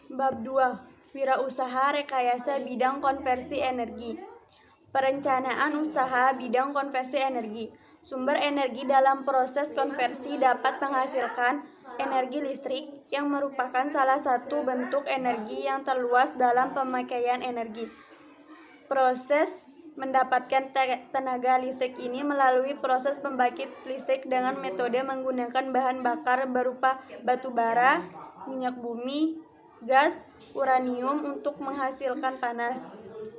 Bab 2. Wirausaha rekayasa bidang konversi energi. Perencanaan usaha bidang konversi energi. Sumber energi dalam proses konversi dapat menghasilkan energi listrik yang merupakan salah satu bentuk energi yang terluas dalam pemakaian energi. Proses mendapatkan tenaga listrik ini melalui proses pembangkit listrik dengan metode menggunakan bahan bakar berupa batu bara, minyak bumi, gas, uranium untuk menghasilkan panas.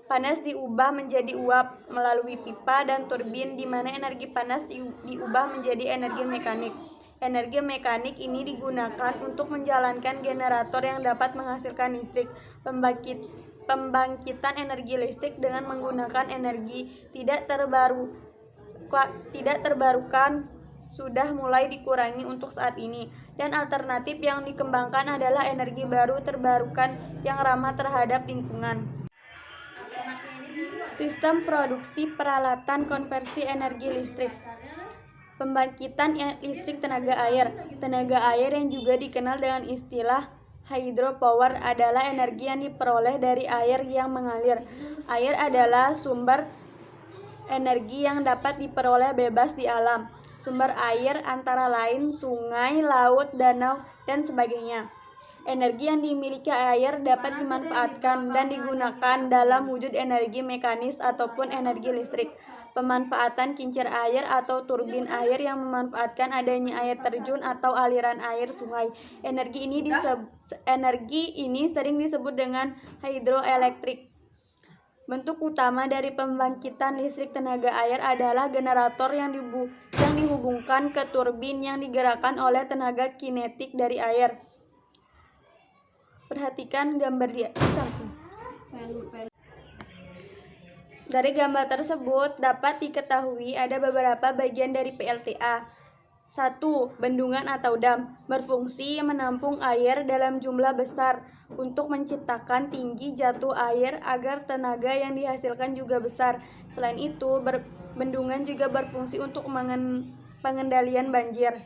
Panas diubah menjadi uap melalui pipa dan turbin, di mana energi panas diubah menjadi energi mekanik. Energi mekanik ini digunakan untuk menjalankan generator yang dapat menghasilkan listrik. Pembangkitan energi listrik dengan menggunakan energi tidak terbarukan sudah mulai dikurangi untuk saat ini, dan alternatif yang dikembangkan adalah energi baru terbarukan yang ramah terhadap lingkungan. Sistem produksi peralatan konversi energi listrik. Pembangkitan listrik tenaga air. Tenaga air yang juga dikenal dengan istilah hydropower adalah energi yang diperoleh dari air yang mengalir. Air adalah sumber energi yang dapat diperoleh bebas di alam. Sumber air antara lain sungai, laut, danau, dan sebagainya. Energi yang dimiliki air dapat dimanfaatkan dan digunakan dalam wujud energi mekanis ataupun energi listrik. Pemanfaatan kincir air atau turbin air yang memanfaatkan adanya air terjun atau aliran air sungai. Energi ini sering disebut dengan hidroelektrik. Bentuk utama dari pembangkitan listrik tenaga air adalah generator yang dihubungkan ke turbin yang digerakkan oleh tenaga kinetik dari air. Perhatikan gambar di samping. Dari gambar tersebut dapat diketahui ada beberapa bagian dari PLTA. 1. Bendungan atau dam, berfungsi menampung air dalam jumlah besar untuk menciptakan tinggi jatuh air agar tenaga yang dihasilkan juga besar. Selain itu, bendungan juga berfungsi untuk pengendalian banjir.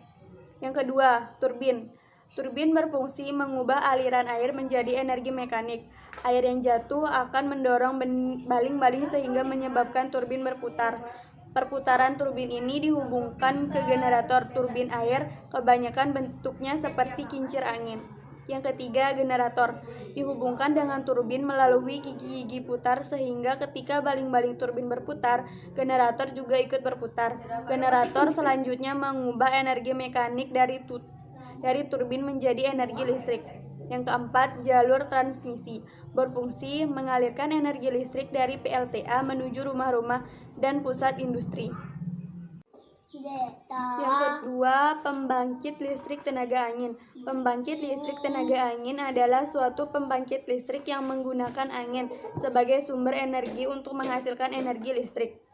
Yang kedua, turbin. Turbin berfungsi mengubah aliran air menjadi energi mekanik. Air yang jatuh akan mendorong baling-baling sehingga menyebabkan turbin berputar. Perputaran turbin ini dihubungkan ke generator turbin air, kebanyakan bentuknya seperti kincir angin. Yang ketiga, generator. Dihubungkan dengan turbin melalui gigi-gigi putar sehingga ketika baling-baling turbin berputar, generator juga ikut berputar. Generator selanjutnya mengubah energi mekanik dari turbin menjadi energi listrik. Yang keempat, jalur transmisi. Berfungsi mengalirkan energi listrik dari PLTA menuju rumah-rumah dan pusat industri. Yang kedua, pembangkit listrik tenaga angin. Pembangkit listrik tenaga angin adalah suatu pembangkit listrik yang menggunakan angin sebagai sumber energi untuk menghasilkan energi listrik.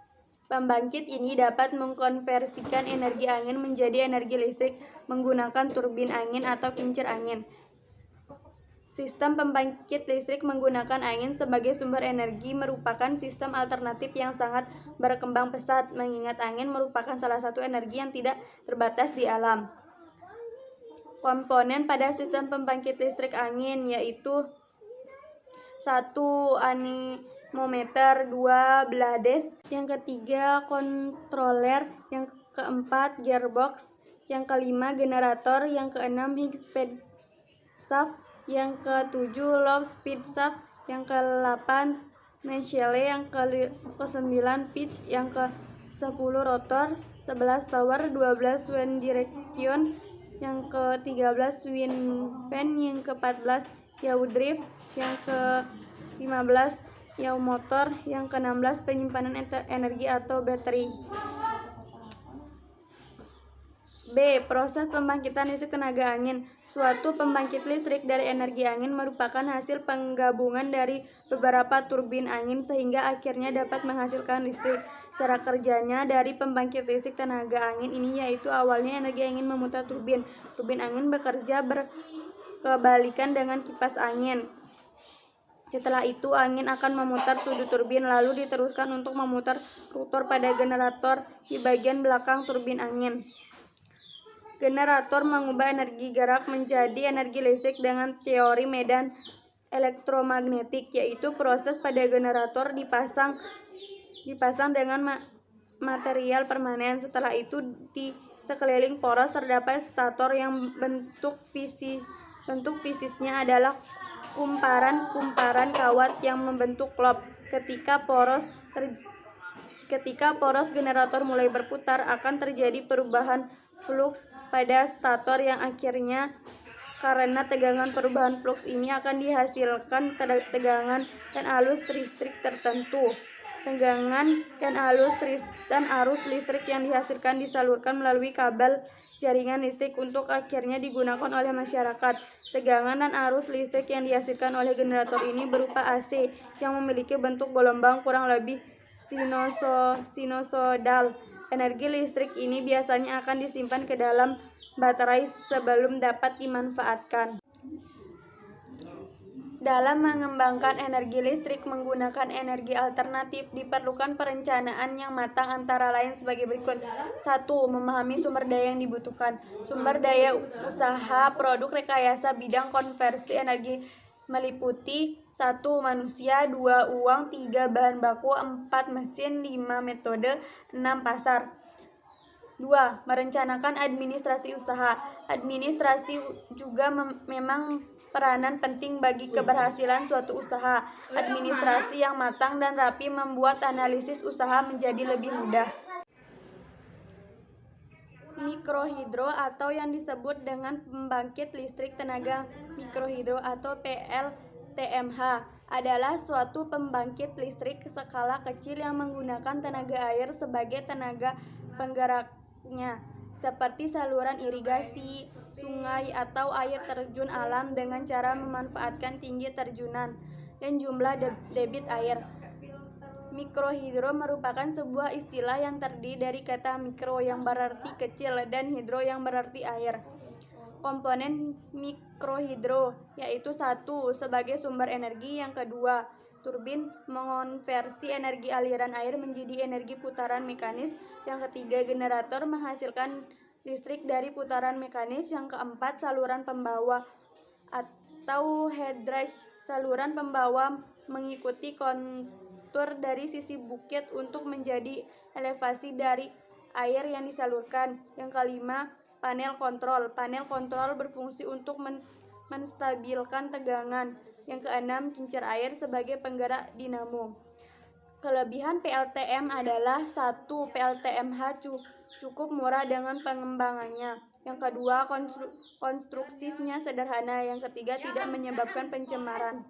Pembangkit ini dapat mengkonversikan energi angin menjadi energi listrik menggunakan turbin angin atau kincir angin. Sistem pembangkit listrik menggunakan angin sebagai sumber energi merupakan sistem alternatif yang sangat berkembang pesat, mengingat angin merupakan salah satu energi yang tidak terbatas di alam. Komponen pada sistem pembangkit listrik angin yaitu 1. Anemometer, 2. Blades, yang ketiga kontroler, yang keempat gearbox, yang kelima generator, yang keenam high speed shaft, yang ketujuh low speed shaft, yang ke-8 nacelle, yang ke-9 pitch, yang ke-10 rotor, 11 tower, 12 wind direction, yang ke-13 wind fan, yang ke-14 yaw drive, yang ke-15 yaw motor, yang ke-16 penyimpanan energi atau baterai. B. Proses pembangkitan listrik tenaga angin. Suatu pembangkit listrik dari energi angin merupakan hasil penggabungan dari beberapa turbin angin sehingga akhirnya dapat menghasilkan listrik. Cara kerjanya dari pembangkit listrik tenaga angin ini yaitu awalnya energi angin memutar turbin. Turbin angin bekerja berkebalikan dengan kipas angin. Setelah itu angin akan memutar sudut turbin lalu diteruskan untuk memutar rotor pada generator di bagian belakang turbin angin. Generator mengubah energi gerak menjadi energi listrik dengan teori medan elektromagnetik, yaitu proses pada generator dipasang dengan material permanen. Setelah itu di sekeliling poros terdapat stator yang bentuk fisisnya adalah kumparan kawat yang membentuk lob. Ketika poros generator mulai berputar, akan terjadi perubahan flux pada stator yang akhirnya karena tegangan perubahan flux ini akan dihasilkan tegangan dan arus listrik tertentu. Tegangan dan arus listrik yang dihasilkan disalurkan melalui kabel jaringan listrik untuk akhirnya digunakan oleh masyarakat. Tegangan dan arus listrik yang dihasilkan oleh generator ini berupa AC yang memiliki bentuk gelombang kurang lebih sinusoidal. Energi listrik ini biasanya akan disimpan ke dalam baterai sebelum dapat dimanfaatkan. Dalam mengembangkan energi listrik menggunakan energi alternatif, diperlukan perencanaan yang matang antara lain sebagai berikut. 1. Memahami sumber daya yang dibutuhkan. Sumber daya usaha produk rekayasa bidang konversi energi meliputi 1. Manusia, 2. Uang, 3. Bahan baku, 4. Mesin, 5. Metode, 6. Pasar. 2. Merencanakan administrasi usaha. Administrasi juga memang peranan penting bagi keberhasilan suatu usaha. Administrasi yang matang dan rapi membuat analisis usaha menjadi lebih mudah. Mikrohidro atau yang disebut dengan pembangkit listrik tenaga mikrohidro atau PLTMH adalah suatu pembangkit listrik skala kecil yang menggunakan tenaga air sebagai tenaga penggeraknya, seperti saluran irigasi, sungai, atau air terjun alam dengan cara memanfaatkan tinggi terjunan dan jumlah debit air. Mikrohidro merupakan sebuah istilah yang terdiri dari kata mikro yang berarti kecil dan hidro yang berarti air. Komponen mikrohidro yaitu 1. Sebagai sumber energi, yang kedua, turbin mengonversi energi aliran air menjadi energi putaran mekanis, yang ketiga, generator menghasilkan listrik dari putaran mekanis, yang keempat, saluran pembawa atau headrage. Saluran pembawa mengikuti kontur dari sisi bukit untuk menjadi elevasi dari air yang disalurkan. Yang kelima, panel kontrol. Panel kontrol berfungsi untuk menstabilkan tegangan. Yang keenam, kincir air sebagai penggerak dinamo. Kelebihan PLTM adalah 1. PLTMH cukup murah dengan pengembangannya. Yang kedua, konstruksinya sederhana. Yang ketiga, tidak menyebabkan pencemaran.